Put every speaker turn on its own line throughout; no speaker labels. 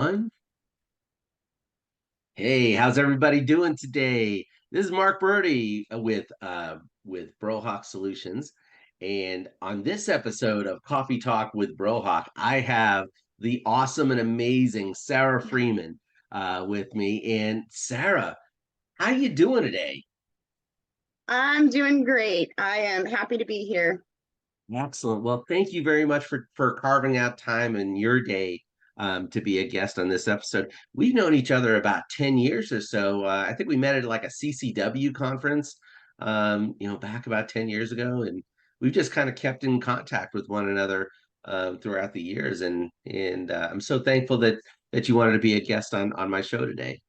One. Hey, how's everybody doing today? This is Mark Brody with Brohawk Solutions, and on this episode of Coffee Talk with Brohawk, I have the awesome and amazing Sarah Freeman with me. And Sarah, how you doing today?
I'm doing great. I am happy to be here.
Excellent. Well, thank you very much for carving out time in your day to be a guest on this episode. We've known each other about 10 years or so. I think we met at like a CCW conference, back about 10 years ago, and we've just kind of kept in contact with one another throughout the years. And I'm so thankful that you wanted to be a guest on my show today.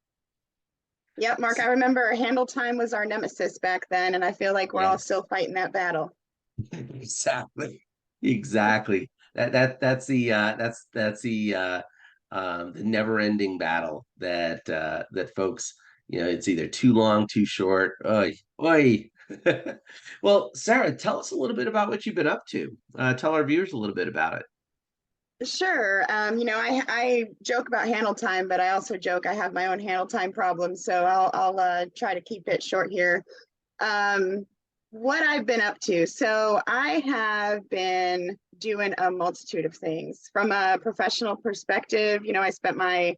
Yep, Mark, I remember handle time was our nemesis back then, and I feel like we're all
Yes.
still fighting that battle.
Exactly. Exactly. That's the never-ending battle that folks, it's either too long, too short. Oy, oy. Well, Sarah, tell us a little bit about what you've been up to. Tell our viewers a little bit about it.
Sure. I joke about handle time, but I also joke I have my own handle time problems, so I'll try to keep it short here. Um, what I've been up to. So I have been doing a multitude of things from a professional perspective. I spent my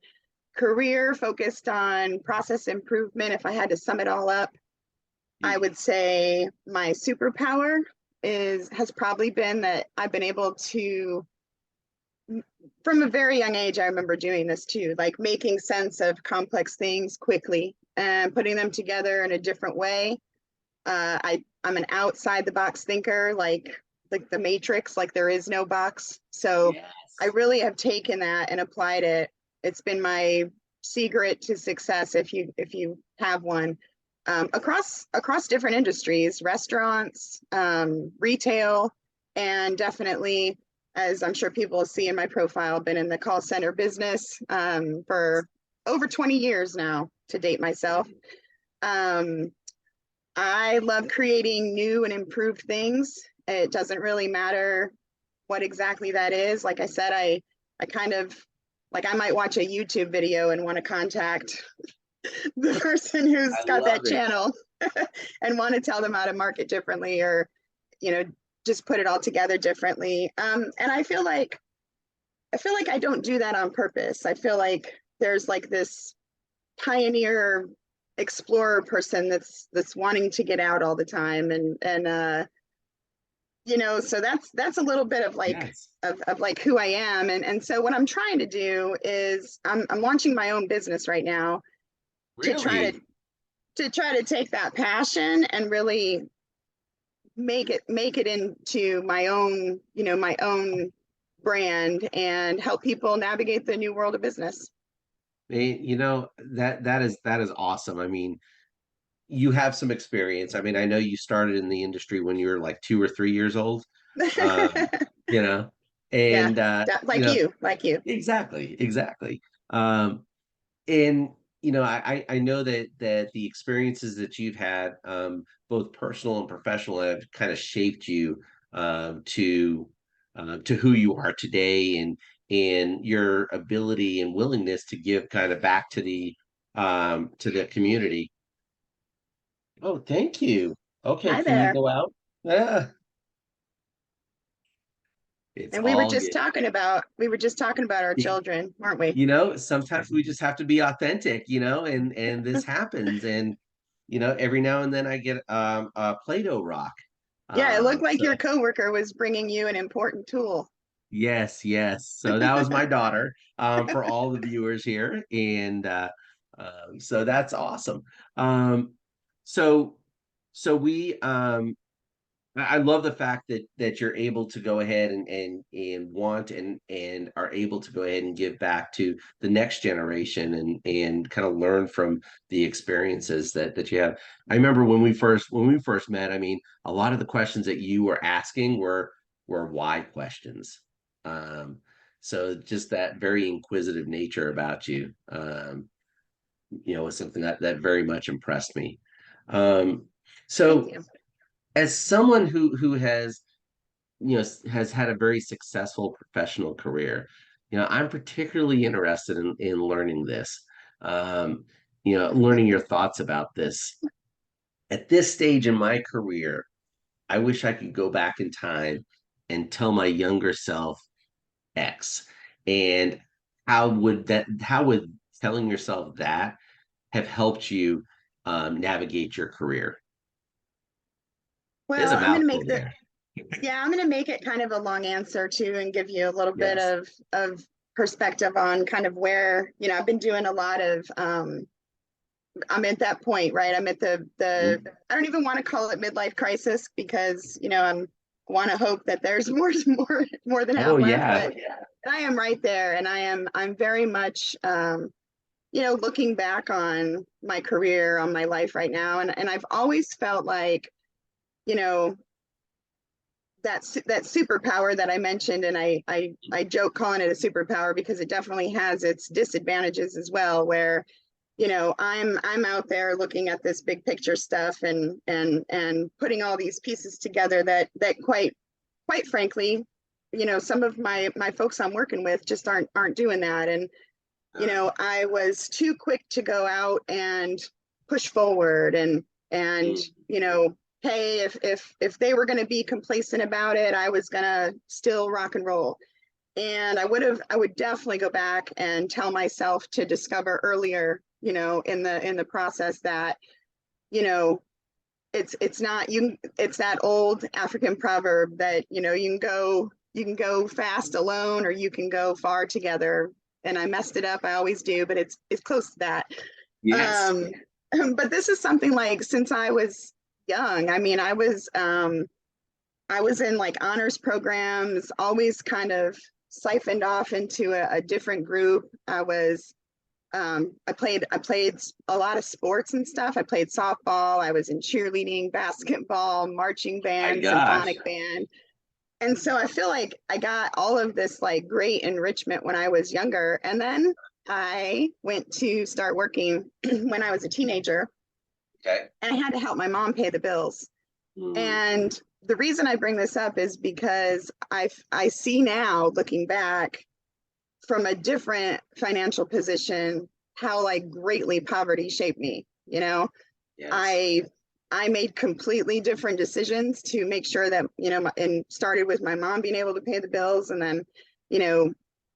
career focused on process improvement. If I had to sum it all up, I would say my superpower is has probably been that I've been able to, from a very young age, I remember doing this too, like making sense of complex things quickly and putting them together in a different way. I'm an outside the box thinker, like the Matrix, like there is no box. So I
Yes.
really have taken that and applied it. It's been my secret to success, if you have one, across different industries, restaurants, retail, and definitely, as I'm sure people see in my profile, been in the call center business for over 20 years now, to date myself. Um, I love creating new and improved things. It doesn't really matter what exactly that is. Like I said, I kind of, like, I might watch a YouTube video and want to contact the person who's
I
got
love
that
it.
channel and want to tell them how to market differently, or you know just put it all together differently. And I feel like I don't do that on purpose. I feel like there's like this pioneer explorer person that's wanting to get out all the time, and so that's a little bit of like
Yes.
of like who I am. And so what I'm trying to do is I'm launching my own business right now to try
Really?
to take that passion and really make it into my own brand and help people navigate the new world of business.
That is awesome. I mean, you have some experience. I mean, I know you started in the industry when you were like 2 or 3 years old. Um, you know,
Yeah,
and
like you.
exactly, exactly. Um, and I know that the experiences that you've had, both personal and professional, have kind of shaped you to who you are today, and your ability and willingness to give kind of back to the community. Oh, thank you. Okay,
Hi
can you
there.
go out? Yeah, it's
And we were
all
just
good.
talking about we were just talking about our
Y-
children, weren't we?
Sometimes we just have to be authentic, and this happens. And every now and then I get a Play-Doh rock.
Yeah, it looked like
So
your coworker was bringing you an important tool.
yes, yes. So that was my daughter, for all the viewers here, and so that's awesome. Um, so so we I love the fact that you're able to go ahead and want and are able to go ahead and give back to the next generation, and kind of learn from the experiences that you have. I remember when we first met, I mean, a lot of the questions that you were asking were why questions. Um, so just that very inquisitive nature about you, was something that very much impressed me. Um,
Thank
so
you.
as someone who has had a very successful professional career, I'm particularly interested in learning this. Um, learning your thoughts about this. At this stage in my career, I wish I could go back in time and tell my younger self X. And how would telling yourself that have helped you navigate your career? There's
Well,
a mouthful there.
I'm gonna make it kind of a long answer too, and give you a little bit
Yes.
of perspective on kind of where, I've been doing a lot of, I'm at that point, right? I'm at the
Mhm.
I don't even want to call it midlife crisis because, I'm want to hope that there's more than
Oh
half left,
yeah.
but I am right there, and I'm very much, looking back on my career, on my life right now, and I've always felt like, you know, that superpower that I mentioned, and I joke calling it a superpower because it definitely has its disadvantages as well, where, I'm out there looking at this big picture stuff, and putting all these pieces together that quite frankly, some of my folks I'm working with just aren't doing that. And I was too quick to go out and push forward, and
Mm.
hey, if they were going to be complacent about it, I was going to still rock and roll. And I would definitely go back and tell myself to discover earlier, in the process, that, you know it's not you it's that old African proverb that, you can go fast alone, or you can go far together. And I messed it up, I always do, but it's close to that.
Yes.
um but this is something like, since I was young, I mean, I was in like honors programs, always kind of siphoned off into a different group. I played a lot of sports and stuff. I played softball, I was in cheerleading, basketball, marching
My
band,
gosh.
symphonic band. And so I feel like I got all of this like great enrichment when I was younger. And then I went to start working when I was a teenager,
Okay.
and I had to help my mom pay the bills.
Mm.
And the reason I bring this up is because I see now, looking back from a different financial position, how like greatly poverty shaped me.
Yes.
I I made completely different decisions to make sure that, and started with my mom being able to pay the bills, and then, you know,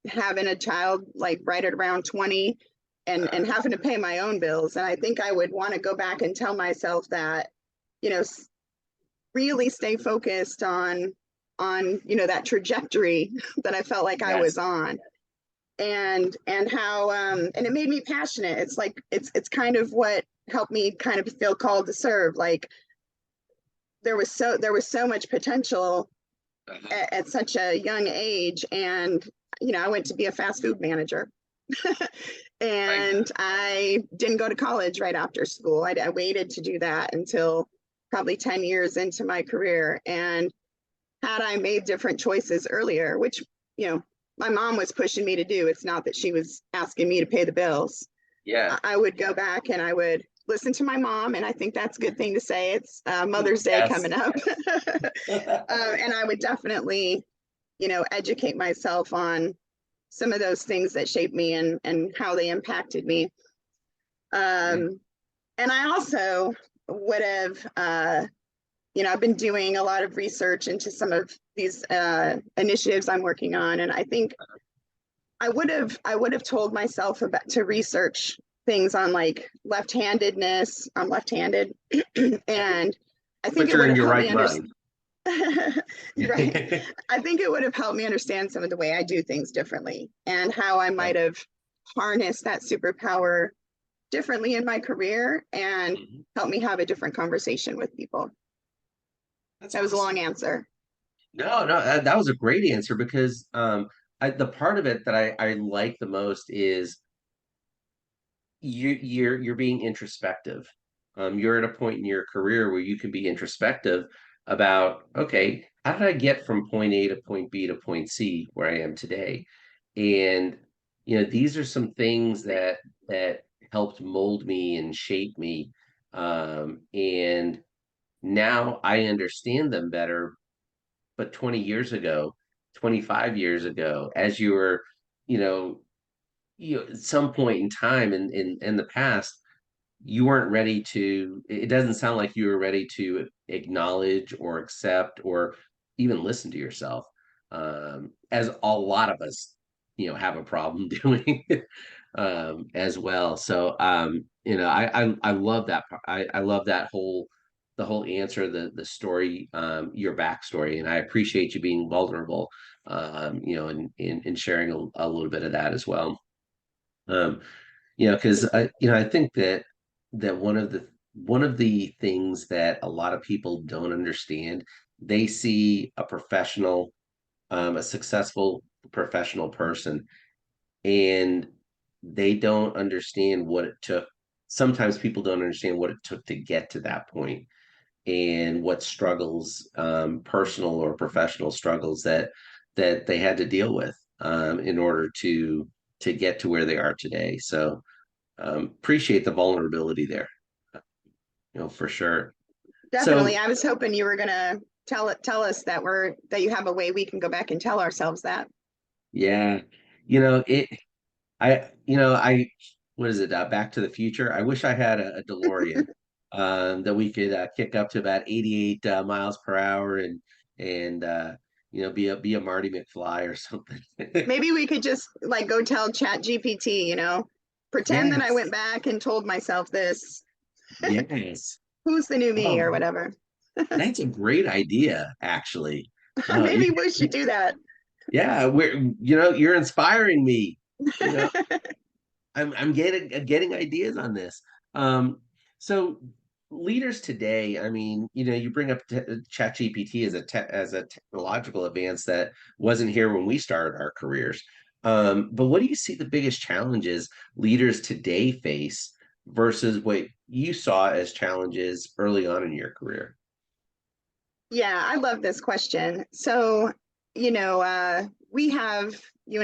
having a child like right at around 20, and having to pay my own bills. And I think I would want to go back and tell myself that, you know, really stay focused on, that trajectory that I felt like I was
Yes.
on. And how, and it made me passionate. It's like it's kind of what helped me kind of feel called to serve. Like, there was so much potential
Uh-huh.
at such a young age. And I went to be a fast food manager.
My
And I didn't go to college right after school. I waited to do that until probably 10 years into my career. And had I made different choices earlier, which, my mom was pushing me to do, it's not that she was asking me to pay the bills.
Yeah.
I would go back and I would listen to my mom. And I think that's a good thing to say. It's Mother's Day
Yes.
coming up. And I would definitely, educate myself on some of those things that shaped me, and how they impacted me.
Yeah.
And I also would have, I've been doing a lot of research into some of these initiatives I'm working on. And I think I would have told myself about to research things on like left-handedness. I'm left-handed, and I think
But
it
you're
would
in
have
your
helped
right
me understand.
mind.
Right. I think it would have helped me understand some of the way I do things differently, and how I
Okay.
might have harnessed that superpower differently in my career, and
Mhm.
helped me have a different conversation with people.
That's
That was a long
awesome.
answer.
No, no, that was a great answer because the part of it that I like the most is you're being introspective. You're at a point in your career where you can be introspective about, okay, how did I get from point A to point B to point C where I am today? And these are some things that helped mold me and shape me. And now I understand them better. But 20 years ago, 25 years ago, as you were, you know, at some point in time in the past, you weren't ready to, it doesn't sound like you were ready to acknowledge or accept or even listen to yourself, as a lot of us, have a problem doing, as well. So, I love that part. I love that the whole answer, the story, your backstory, and I appreciate you being vulnerable, and sharing a little bit of that as well. Um, because I think that one of the things that a lot of people don't understand, they see a professional, a successful professional person, and they don't understand what it took. Sometimes people don't understand what it took to get to that point, and what struggles, personal or professional struggles, that they had to deal with, in order to get to where they are today. So, appreciate the vulnerability there, for sure.
Definitely.
So
I was hoping you were gonna tell us that you have a way we can go back and tell ourselves that.
yeah, you know it. I what is it? Back to the Future. I wish I had a DeLorean, that we could, kick up to about 88, miles per hour, and be a Marty McFly or something.
Maybe we could just like go tell Chat GPT, pretend that I
Yes,
went back and told myself this.
yes.
Who's the new me
Oh,
or whatever.
that's a great idea, actually. You,
Maybe we should do that.
yeah, you're inspiring me. You know, I'm getting ideas on this. Um, so leaders today, I mean, you bring up ChatGPT as as a technological advance that wasn't here when we started our careers. But what do you see the biggest challenges leaders today face versus what you saw as challenges early on in your career?
Yeah, I love this question. So, you and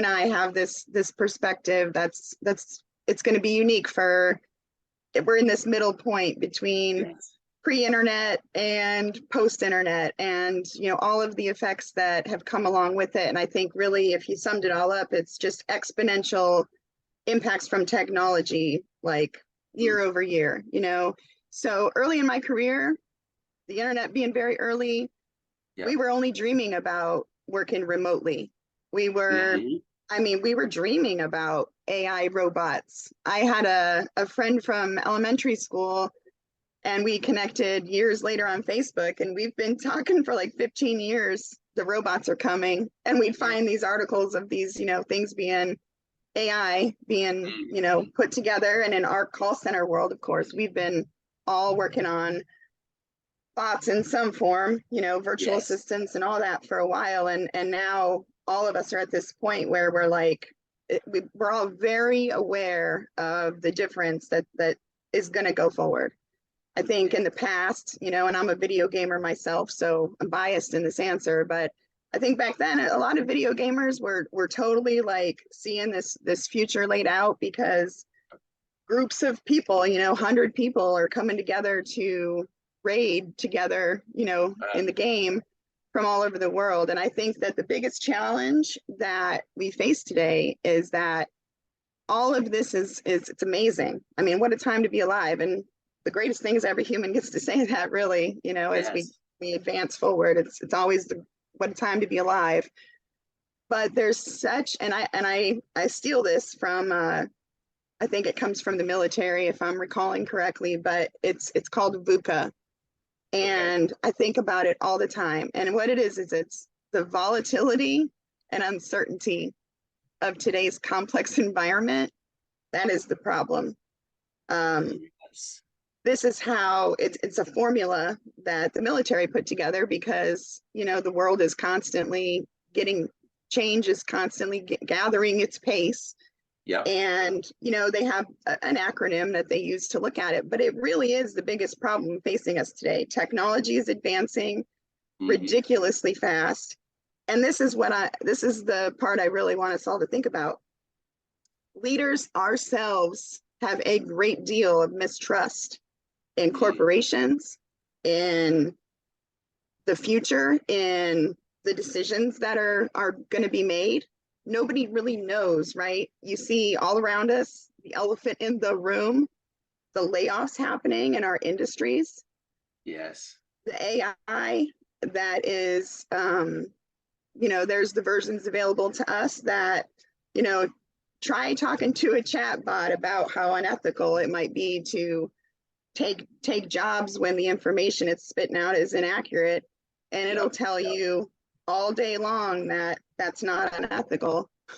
I have this perspective that's it's going to be unique for we're in this middle point between
Yes.
pre-internet and post-internet and all of the effects that have come along with it. And I think really if you summed it all up, it's just exponential impacts from technology, like year over year. So early in my career, the internet being very early, we
Yep.
were only dreaming about working remotely. We were,
Hmm.
I mean, we were dreaming about AI robots. I had a friend from elementary school and we connected years later on Facebook, and we've been talking for like 15 years. The robots are coming, and we'd
Yeah.
find these articles of these, things being AI being,
Mhm.
put together. And in our call center world, of course, we've been all working on bots in some form, virtual
Yes.
assistants and all that for a while. And now all of us are at this point where we're like, we're all very aware of the difference that is going to go forward. I think in the past, and I'm a video gamer myself, so I'm biased in this answer, but I think back then a lot of video gamers were totally like seeing this future laid out because groups of people, 100 people are coming together to raid together, in the game from all over the world. And I think that the biggest challenge that we face today is that all of this is it's amazing. I mean, what a time to be alive. And the greatest thing is every human gets to say that really, as
Yes.
we advance forward. It's always what a time to be alive. But there's such and I steal this from I think it comes from the military if I'm recalling correctly, but it's called VUCA.
Okay.
And I think about it all the time. And what it is it's the volatility and uncertainty of today's complex environment. That is the problem. Um,
Yes.
this is how it's a formula that the military put together because the world is constantly getting change is constantly gathering its pace,
Yep.
and they have an acronym that they use to look at it, but it really is the biggest problem facing us today. Technology is advancing
Hmm.
ridiculously fast, and this is the part I really want us all to think about. Leaders ourselves have a great deal of mistrust in corporations, in the future, in the decisions that are going to be made. nobody really knows, right? You see all around us, the elephant in the room, the layoffs happening in our industries,
Yes.
the AI that is, there's the versions available to us that, you know, try talking to a chat bot about how unethical it might be to take jobs when the information it's spitting out is inaccurate, and it'll
Yep.
tell you all day long that that's not unethical, but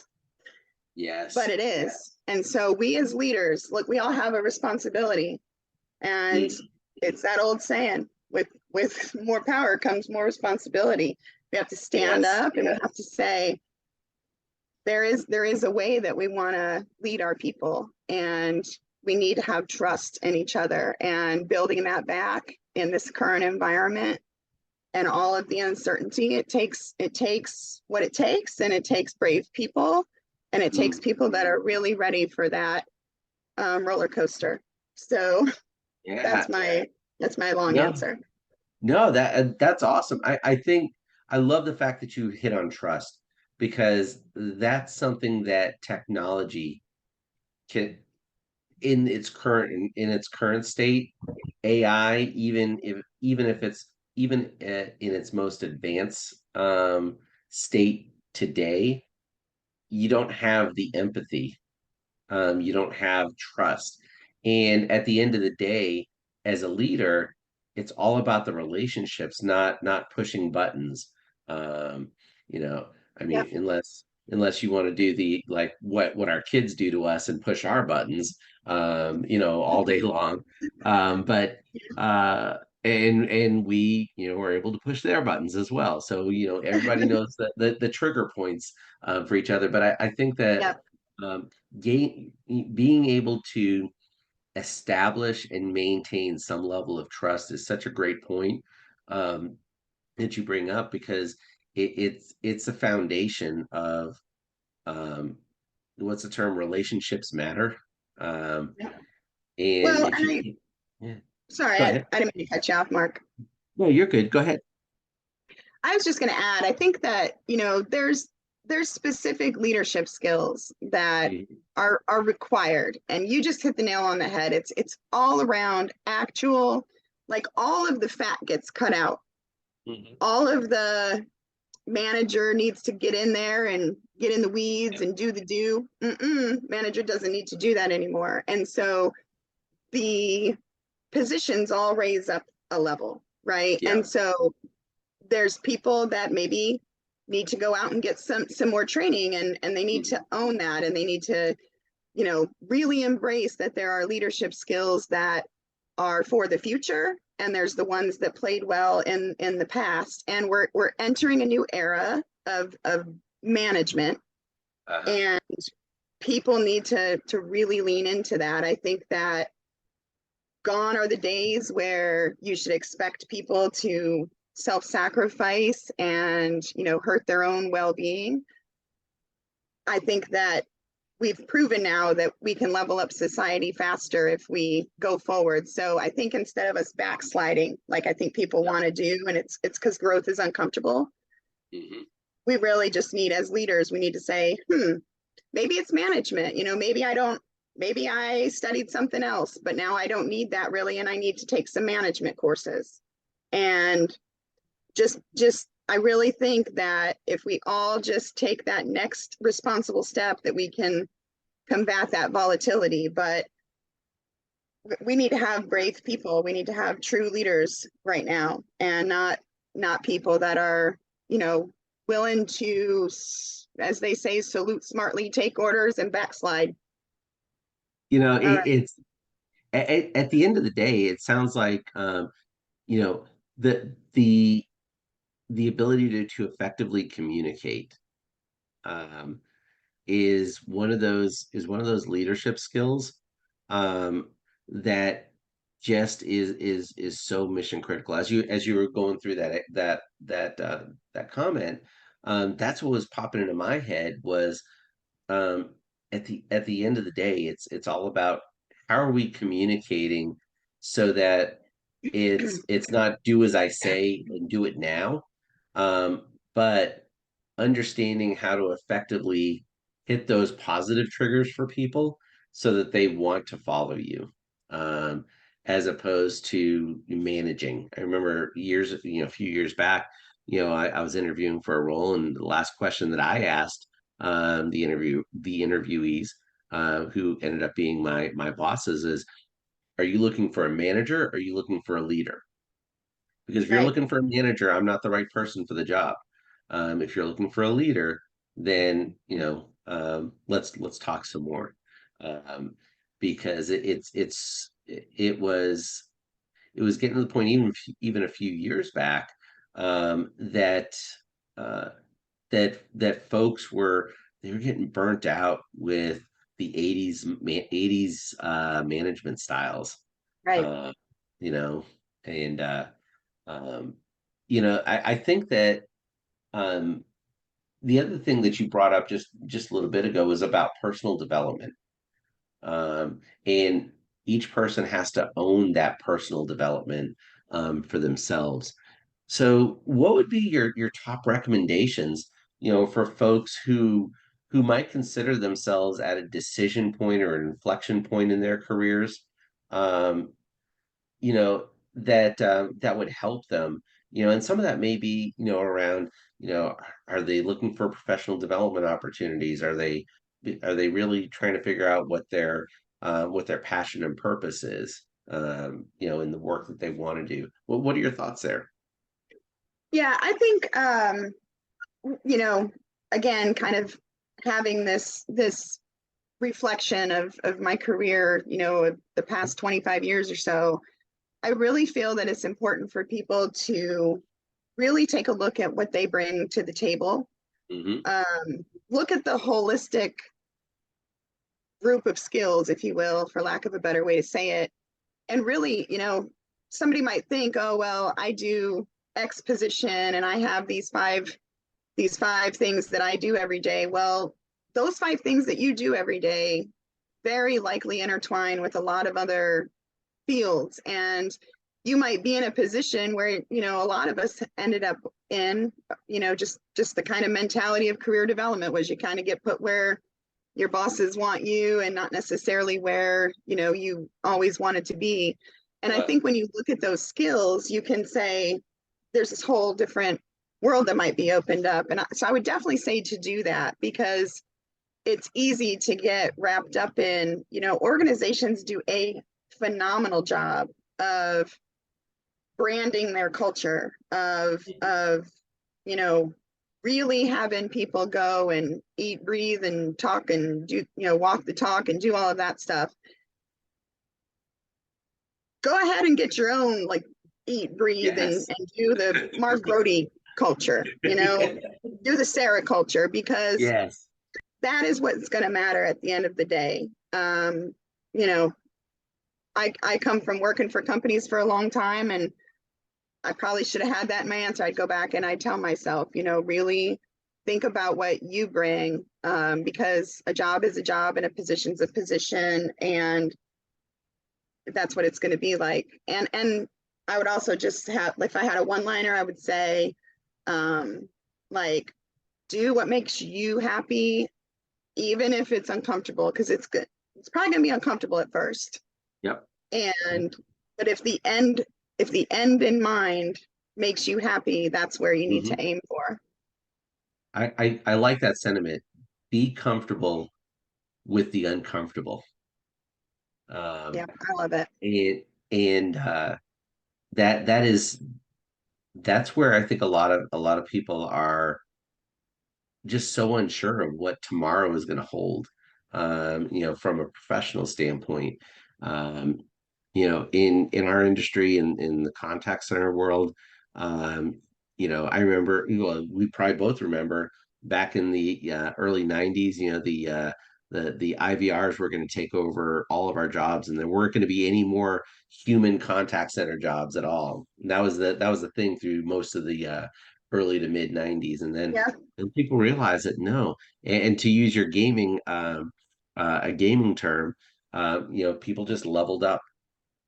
Yes.
it is. And so we as leaders, look, we all have a responsibility, and
Mm.
it's that old saying, with more power comes more responsibility. We have to stand
Yes.
up and we have to say, there is a way that we want to lead our people, and we need to have trust in each other, and building that back in this current environment and all of the uncertainty, it takes what it takes, and it takes brave people, and it takes
Mm.
people that are really ready for that roller coaster. So
Yeah.
that's my long
No,
answer.
no, that's awesome. I think I love the fact that you hit on trust, because that's something that technology can, in its current state, AI, even if it's even in its most advanced state today, you don't have the empathy, you don't have trust. And at the end of the day, as a leader, it's all about the relationships, not pushing buttons. Um, you know, I
Yep.
mean, unless you want to do the, like, what our kids do to us and push our buttons, all day long. But and we, were able to push their buttons as well. So, everybody knows the trigger points for each other. But I think that
Yep.
um, being able to establish and maintain some level of trust is such a great point, um, that you bring up, because it's a foundation of, um, what's the term, relationships matter. um,
Yep.
and
Well,
if
and
you
I
can, yeah,
sorry,
go
I,
ahead.
I didn't mean to cut you off, Mark.
No, you're good, go ahead.
I was just going to add, I think that, there's specific leadership skills that
Mhm.
are required, and you just hit the nail on the head. It's all around actual, like, all of the fat gets cut out.
Mhm.
All of the manager needs to get in there and get in the weeds and do the do. Manager doesn't need to do that anymore. And so the positions all raise up a level, right?
Yeah.
And so there's people that maybe need to go out and get some more training, and they need to
Mhm.
own that, and they need to, really embrace that there are leadership skills that are for the future, and there's the ones that played well in the past, and we're entering a new era of management,
Uh-huh.
and people need to really lean into that. I think that gone are the days where you should expect people to self-sacrifice and, hurt their own well-being. I think that we've proven now that we can level up society faster if we go forward. So I think instead of us backsliding, like I think people
Yep.
want to do, and it's because growth is uncomfortable,
Mhm.
we really just need, as leaders, we need to say, maybe it's management, maybe I studied something else, but now I don't need that really, and I need to take some management courses. And just I really think that if we all just take that next responsible step, that we can combat that volatility. But we need to have brave people. We need to have true leaders right now, and not people that are, you know, willing to, as they say, salute smartly, take orders, and backslide. All right.
It's at the end of the day, it sounds like, you know, the ability to effectively communicate, um, is one of those leadership skills, um, that just is so mission critical. As you were going through that comment, that's what was popping into my head was, um, at the end of the day, it's all about how are we communicating, so that it's not do as I say and do it now, but understanding how to effectively hit those positive triggers for people so that they want to follow you, um, as opposed to managing. I remember a few years back, I was interviewing for a role, and the last question that I asked the interviewees, who ended up being my bosses, is, are you looking for a manager? Or are you looking for a leader? Because if you're
Right.
looking for a manager, I'm not the right person for the job. If you're looking for a leader, then let's talk some more, um, because it was getting to the point, even a few years back, that uh, folks were getting burnt out with the 80s management styles,
Right.
uh, you know, and um, I think that, um, the other thing that you brought up just a little bit ago was about personal development, and each person has to own that personal development, for themselves. So, what would be your top recommendations, for folks who might consider themselves at a decision point or an inflection point in their careers? Um, that would help them, and some of that may be, around, are they looking for professional development opportunities? Are they really trying to figure out what their passion and purpose is, in the work that they want to do? What are your thoughts there?
Yeah, I think you know, again, kind of having this reflection of my career, of the past 25 years or so, I really feel that it's important for people to really take a look at what they bring to the table.
Hmm.
Look at the holistic group of skills, if you will, for lack of a better way to say it. And really, somebody might think, oh, well, I do X position and I have these five things that I do every day. Well, those five things that you do every day very likely intertwine with a lot of other fields. And you might be in a position where, a lot of us ended up in, just the kind of mentality of career development was you kind of get put where your bosses want you and not necessarily where, you always wanted to be. And I
Uh,
think when you look at those skills, you can say there's this whole different world that might be opened up. And so I would definitely say to do that because it's easy to get wrapped up in, organizations do a phenomenal job of branding their culture of you know really having people go and eat, breathe, and talk and do, walk the talk and do all of that stuff. Go ahead and get your own, like, eat, breathe,
yes.
and do the Mark Brody culture, do the Sarah culture, because
Yes.
that is what's going to matter at the end of the day. You know, I come from working for companies for a long time, and I probably should have had that in my answer. I'd go back and I'd tell myself, really think about what you bring, because a job is a job and a position's a position, and that's what it's going to be like. And I would also just have, if I had a one liner, I would say, um, like, do what makes you happy, even if it's uncomfortable, because it's good. It's probably going to be uncomfortable at first.
Yep.
And but if the end in mind makes you happy, that's where you need
Hmm.
to aim for.
I like that sentiment. Be comfortable with the uncomfortable.
Yeah,
Um,
I love it.
and that's where I think a lot of people are just so unsure of what tomorrow is going to hold, from a professional standpoint. Um, in our industry, in the contact center world, I remember, we probably both remember back in the early 90s, the IVRs were going to take over all of our jobs, and there weren't going to be any more human contact center jobs at all. And that was the thing through most of the early to mid 90s.
Yeah,
And people realize that, no. And to use your a gaming term, people just leveled up.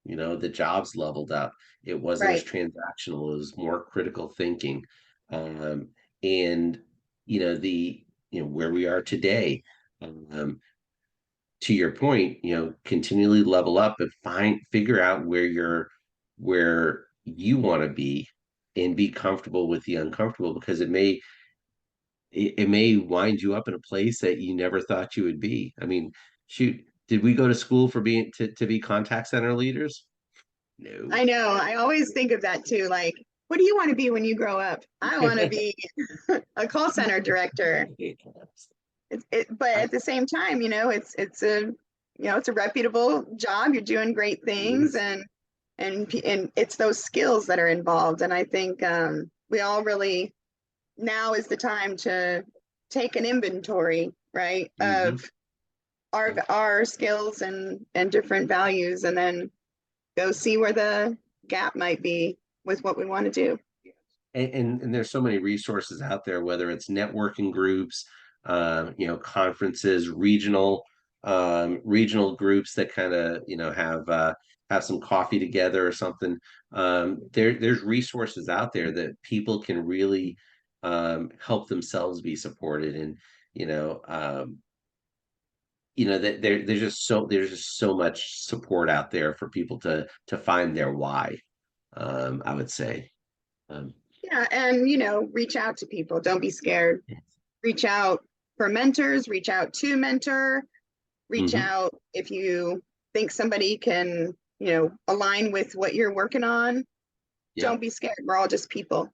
The jobs leveled up. It wasn't as
right.
transactional. It was more critical thinking. And, the where we are today. Um, to your point, continually level up and figure out where you want to be and be comfortable with the uncomfortable, because it may wind you up in a place that you never thought you would be. I mean, shoot, did we go to school for being to be contact center leaders? No.
I know. I always think of that too. Like, what do you want to be when you grow up? I want to be a call center director. But
I,
at the same time, it's a reputable job. You're doing great things,
yes.
and it's those skills that are involved. And I think we all really, now is the time to take an inventory, right,
Hmm.
of our skills and different values, and then go see where the gap might be with what we want to do.
And there's so many resources out there, whether it's networking groups, conferences, regional groups that kind of have some coffee together or something. There's resources out there that people can really help themselves be supported, and you know um, that there's just so much support out there for people to find their why. I would say. Um,
Yeah, and reach out to people. Don't be scared. Reach out for mentors, reach out to mentor, reach
mhm.
out if you think somebody can, align with what you're working on.
Yeah.
Don't be scared. We're all just people.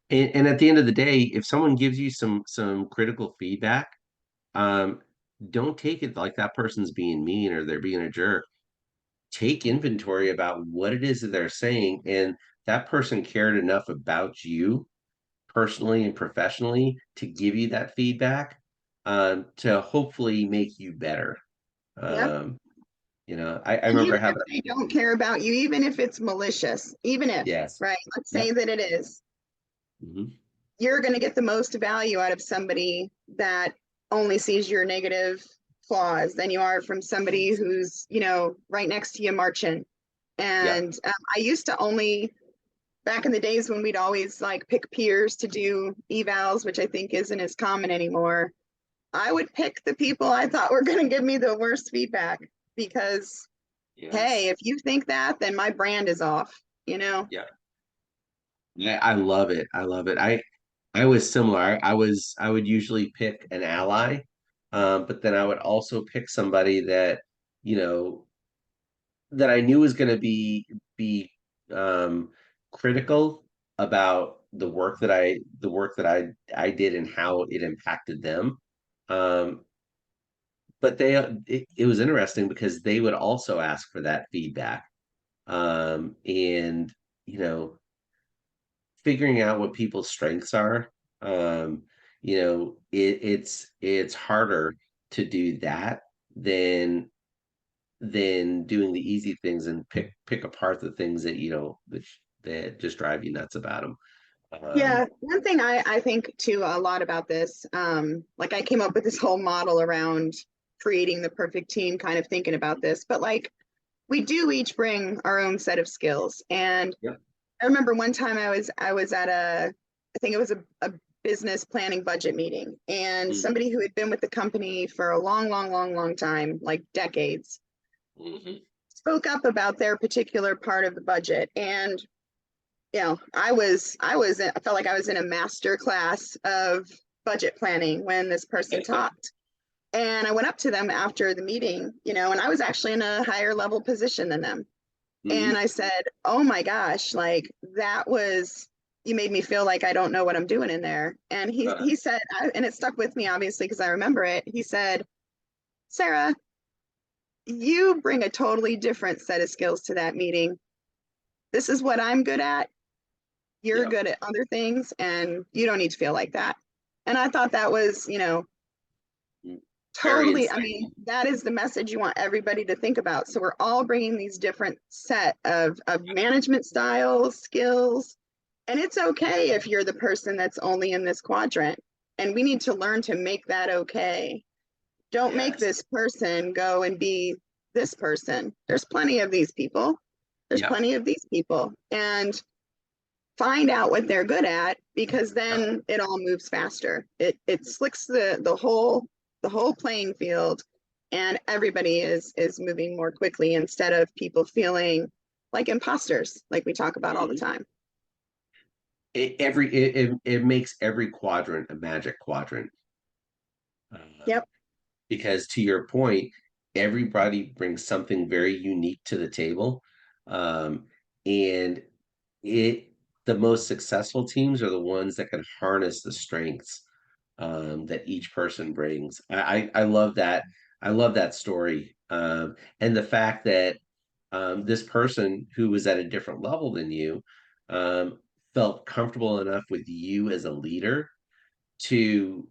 And at the end of the day, if someone gives you some critical feedback, um, don't take it like that person's being mean or they're being a jerk. Take inventory about what it is that they're saying, and that person cared enough about you personally and professionally to give you that feedback, to hopefully make you better.
Yep.
Um, I
And
remember
even if
having
they don't care about you, even if it's malicious, even if,
yes,
right? Let's say
yep,
that it is,
hmm,
you're going to get the most value out of somebody that only sees your negative flaws than you are from somebody who's, right next to you marching.
yep,
And I used to only, back in the days when we'd always like pick peers to do evals, which I think isn't as common anymore, I would pick the people I thought were going to give me the worst feedback because, hey,
yes,
if you think that, then my brand is off, you know?
yeah. Yeah, I love it. I love it. I was similar. I would usually pick an ally, but then I would also pick somebody you know, that I knew was going to be um, critical about the work that I did and how it impacted them. Um, but it was interesting because they would also ask for that feedback, and you know figuring out what people's strengths are. It's harder to do that than doing the easy things and pick apart the things that that just drive you nuts about them.
Yeah,
um
one thing I think too a lot about this, like I came up with this whole model around creating the perfect team, kind of thinking about this, but like we do each bring our own set of skills. And
yeah.
I remember one time I was at I think it was a business planning budget meeting, and
Mhm.
somebody who had been with the company for a long, long, long, long time, like decades,
Mhm.
spoke up about their particular part of the budget. And I felt like I was in a master class of budget planning when this person talked. And I went up to them after the meeting, and I was actually in a higher level position than them. And
Mhm.
I said, "Oh my gosh, like that was, you made me feel like I don't know what I'm doing in there." And
uh,
he said, and it stuck with me obviously because I remember it. He said, "Sarah, you bring a totally different set of skills to that meeting. This is what I'm good at. You're
yeah.
good at other things, and you don't need to feel like that." And I thought that was,
Mm. Very
totally, I mean,
insightful.
that is the message you want everybody to think about. So we're all bringing these different set of management styles, skills, and it's okay if you're the person that's only in this quadrant. And we need to learn to make that okay. Don't make
Yes.
this person go and be this person. There's plenty of these people. There's
Yeah.
plenty of these people. And find out what they're good at, because
Yeah.
then it all moves faster. It slicks the the whole playing field, and everybody is moving more quickly instead of people feeling like imposters, like we talk about all the
Mhm.
time.
It makes every quadrant a magic quadrant.
Yep.
Because to your point, everybody brings something very unique to the table. Um, and it the most successful teams are the ones that can harness the strengths that each person brings. I love that. I love that story. And the fact that this person who was at a different level than you um, felt comfortable enough with you as a leader to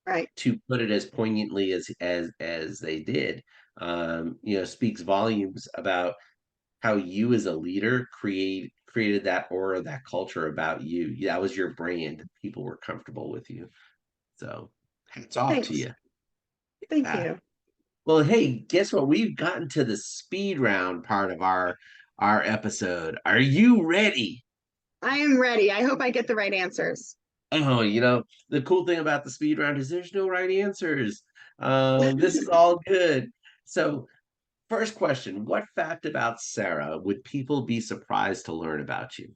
Right.
put it as poignantly as they did, speaks volumes about how you as a leader created that aura, that culture about you. That was your brand. People were comfortable with you. So hats off to
Thanks.
you.
Thank
Yeah.
you.
Well, hey, guess what? We've gotten to the speed round part of our episode. Are you ready?
I am ready. I hope I get the right answers.
Oh, the cool thing about the speed round is there's no right answers. This is all good. So, first question, what fact about Sarah would people be surprised to learn about you?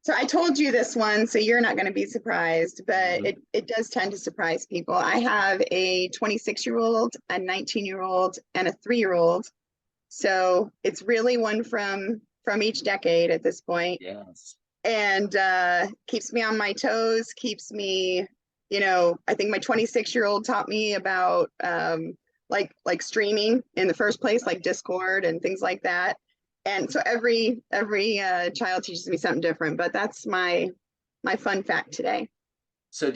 So I told you this one, so you're not going to be surprised, but
Mhm.
it does tend to surprise people. I have a 26-year-old, a 19-year-old, and a 3-year-old. So it's really one from each decade at this point,
Yes.
and keeps me on my toes, keeps me, I think my 26-year-old taught me about like streaming in the first place, like Discord and things like that. And so every child teaches me something different, but that's my fun fact today.
So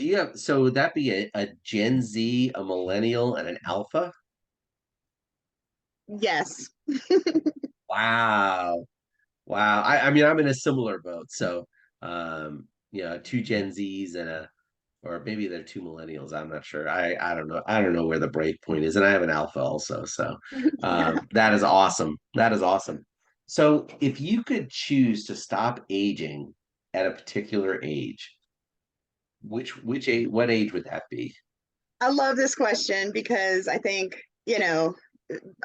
would that be a Gen Z, a millennial, and an alpha?
Yes.
Wow. Wow. I mean, I'm in a similar boat. So, two Gen Zs and or maybe they're two millennials. I'm not sure. I don't know. I don't know where the break point is. And I have an alpha also. So,
Yeah.
that is awesome. That is awesome. So, if you could choose to stop aging at a particular age, which age, what age would that be?
I love this question because I think,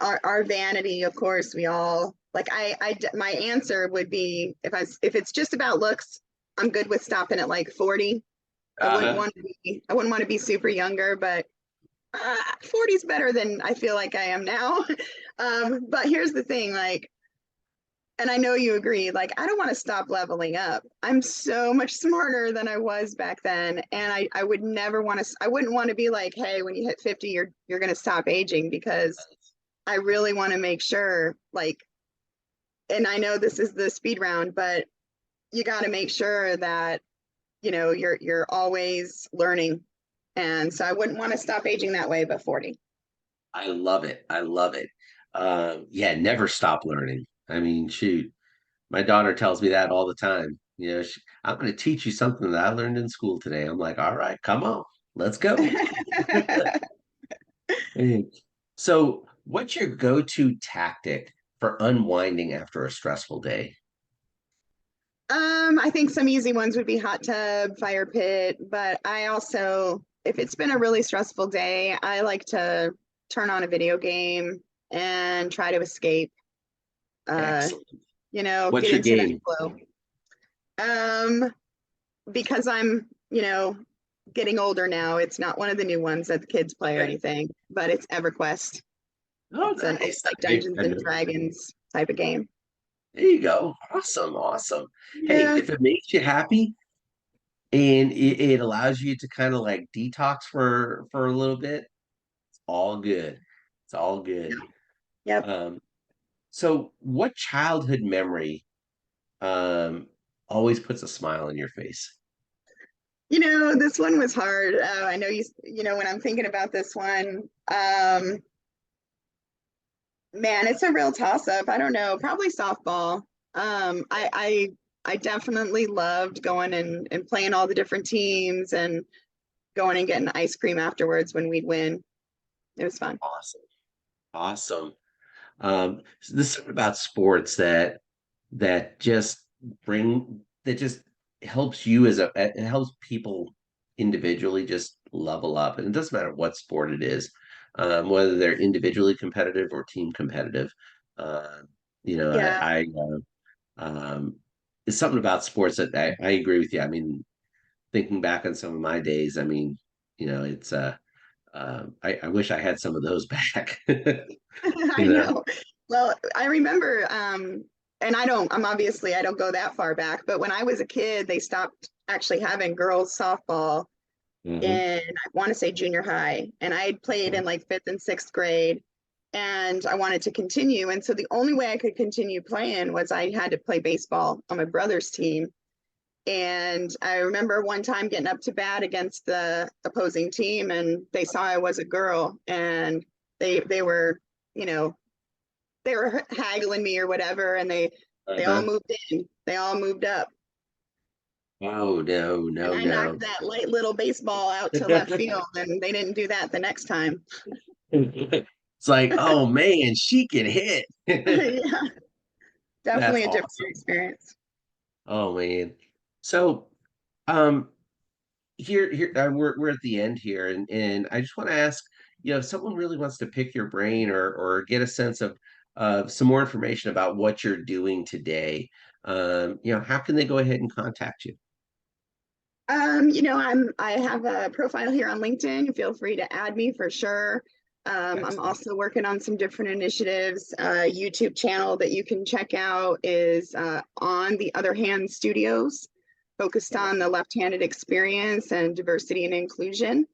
our vanity, of course, we all like my answer would be if it's just about looks, I'm good with stopping at like 40.
Uh-huh.
I wouldn't want to be super younger, but 40 is better than I feel like I am now. But here's the thing, like, and I know you agree, like, I don't want to stop leveling up. I'm so much smarter than I was back then. And I would never want to, I wouldn't want to be like, hey, when you hit 50, you're gonna stop aging, because I really want to make sure, like, and I know this is the speed round, but you got to make sure that, you're always learning. And so I wouldn't want to stop aging that way, but 40.
I love it. I love it. Yeah, never stop learning. I mean, shoot, my daughter tells me that all the time. I'm going to teach you something that I learned in school today. I'm like, all right, come on, let's go. Hey, so, what's your go-to tactic for unwinding after a stressful day?
I think some easy ones would be hot tub, fire pit, but I also, if it's been a really stressful day, I like to turn on a video game and try to escape, uh,
Excellent.
get
What's your
into that
game?
flow. Um, because I'm, getting older now, it's not one of the new ones that the kids play or
Okay.
anything, but it's EverQuest.
Oh,
It's an old
nice.
like Dungeons and Dragons type of game.
There you go. Awesome, awesome. Hey,
Yeah.
if it makes you happy, and it allows you to kind of like detox for a little bit, it's all good. It's all good.
Yep.
um so what childhood memory um always puts a smile on your face?
This one was hard. I know when I'm thinking about this one, man, it's a real toss up. I don't know, probably softball. I definitely loved going and playing all the different teams and going and getting ice cream afterwards when we'd win. It was fun.
Awesome, awesome. So this is about sports that just helps you it helps people individually just level up, and it doesn't matter what sport it is, whether they're individually competitive or team competitive. Uh, you know,
Yeah.
um, it's something about sports that I agree with you. I mean, thinking back on some of my days, I mean, you know, it's I wish I had some of those back.
I
You know.
know. Well, I remember, and I'm obviously, I don't go that far back, but when I was a kid, they stopped actually having girls softball
Hmm.
in, I want to say junior high. And I had played in like fifth and sixth grade and I wanted to continue. And so the only way I could continue playing was I had to play baseball on my brother's team. And I remember one time getting up to bat against the opposing team and they saw I was a girl and they were, you know, they were haggling me or whatever and they all
Uh-huh.
moved in. They all moved up.
Oh no,
And
no,
I
no.
knocked that light little baseball out to left field and they didn't do that the next time.
It's like, oh man, she can hit.
Yeah,
That's
definitely a different
awesome.
experience.
Oh man. So, um, here we're at the end here, and I just want to ask, you know, if someone really wants to pick your brain or get a sense of some more information about what you're doing today, you know, how can they go ahead and contact you?
I have a profile here on LinkedIn. Feel free to add me for sure. I'm
Excellent.
also working on some different initiatives. YouTube channel that you can check out is On the Other Hand Studios, focused on the left-handed experience and diversity and inclusion.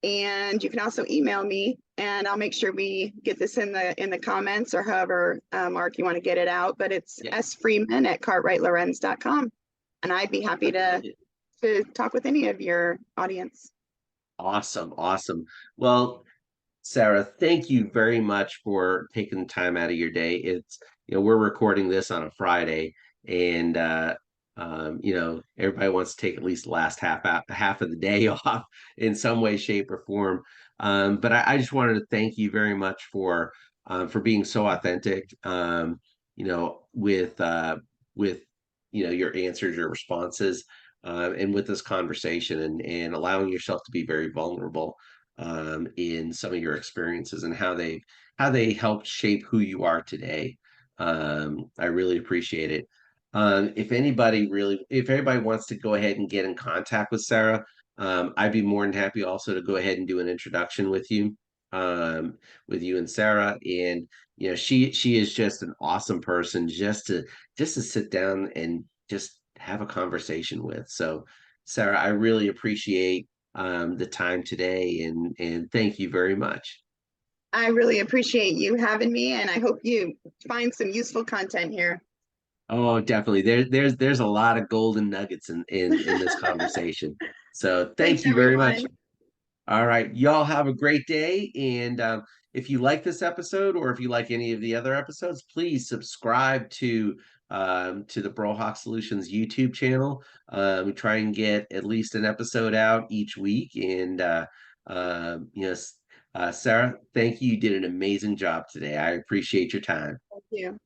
And you can also email me, and I'll make sure we get this in the comments or however, Mark, you want to get it out. But it's
Yeah.
sfreeman@cartwrightlorenz.com, and I'd be happy to talk with any of your audience.
Awesome, awesome. Well, Sarah, thank you very much for taking the time out of your day. It's, you know, we're recording this on a Friday, and you know, everybody wants to take at least the last half of the day off in some way, shape, or form. But I just wanted to thank you very much for being so authentic. You know, with you know your answers, your responses, and with this conversation, and allowing yourself to be very vulnerable in some of your experiences and how they helped shape who you are today. I really appreciate it. If anybody wants to go ahead and get in contact with Sarah, I'd be more than happy also to go ahead and do an introduction with you and Sarah. And you know, she is just an awesome person just to sit down and just have a conversation with. So, Sarah, I really appreciate the time today, and thank you very much.
I really appreciate you having me, and I hope you find some useful content here.
Oh, definitely. There's a lot of golden nuggets in this conversation. So
Thanks,
thank you very much.
everyone.
All right, y'all have a great day. And if you like this episode, or if you like any of the other episodes, please subscribe to the Brohawk Solutions YouTube channel. We try and get at least an episode out each week. And you know, Sarah, thank you. You did an amazing job today. I appreciate your time.
Thank you.